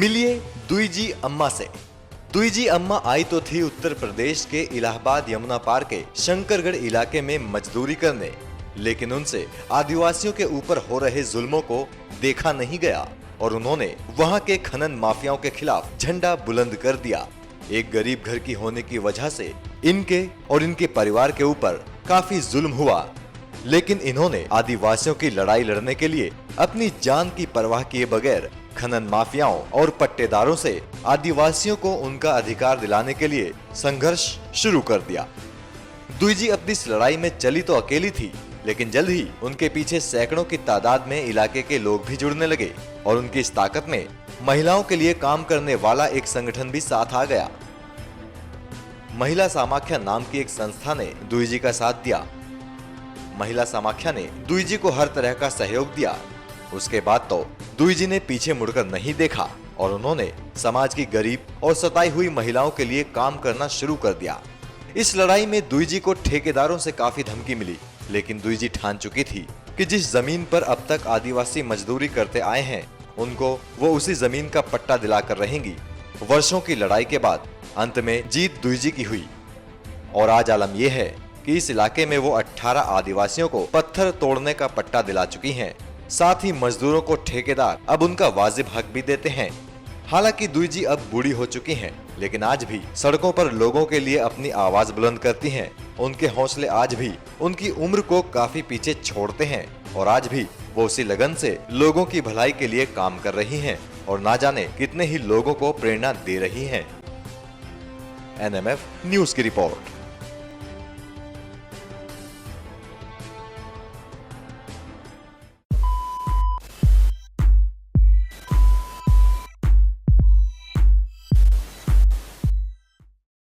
मिलिए दुईजी अम्मा से। दुईजी अम्मा आई तो थी उत्तर प्रदेश के इलाहाबाद यमुना पार के शंकरगढ़ इलाके में मजदूरी करने, लेकिन उनसे आदिवासियों के ऊपर हो रहे जुल्मों को देखा नहीं गया और उन्होंने वहां के खनन माफियाओं के खिलाफ झंडा बुलंद कर दिया। एक गरीब घर की होने की वजह से इनके और इनके परिवार के ऊपर काफी जुल्म हुआ, लेकिन इन्होंने आदिवासियों की लड़ाई लड़ने के लिए अपनी जान की परवाह किए बगैर खनन माफियाओं और पट्टेदारों से आदिवासियों को उनका अधिकार दिलाने के लिए संघर्ष शुरू कर दिया। दुईजी अपनी इस लड़ाई में चली तो अकेली थी, लेकिन जल्द ही उनके पीछे सैकड़ों की तादाद में इलाके के लोग भी जुड़ने लगे और उनकी इस ताकत में महिलाओं के लिए काम करने वाला एक संगठन भी साथ आ गया। महिला समाख्या नाम की एक संस्था ने दुईजी का साथ दिया। महिला समाख्या ने दुईजी को हर तरह का सहयोग दिया। उसके बाद तो दुईजी ने पीछे मुड़कर नहीं देखा और उन्होंने समाज की गरीब और सताई हुई महिलाओं के लिए काम करना शुरू कर दिया। इस लड़ाई में दुईजी को ठेकेदारों से काफी धमकी मिली, लेकिन दुईजी ठान चुकी थी कि जिस जमीन पर अब तक आदिवासी मजदूरी करते आए हैं, उनको वो उसी जमीन का पट्टा दिलाकर रहेंगी। वर्षों की लड़ाई के बाद अंत में जीत दुईजी की हुई और आज आलम यह है कि इस इलाके में वो 18 आदिवासियों को पत्थर तोड़ने का पट्टा दिला चुकी हैं। साथ ही मजदूरों को ठेकेदार अब उनका वाजिब हक भी देते हैं। हालांकि दुईजी अब बूढ़ी हो चुकी हैं, लेकिन आज भी सड़कों पर लोगों के लिए अपनी आवाज बुलंद करती हैं। उनके हौसले आज भी उनकी उम्र को काफी पीछे छोड़ते हैं और आज भी वो उसी लगन से लोगों की भलाई के लिए काम कर रही हैं और ना जाने कितने ही लोगों को प्रेरणा दे रही हैं। NMF न्यूज की रिपोर्ट।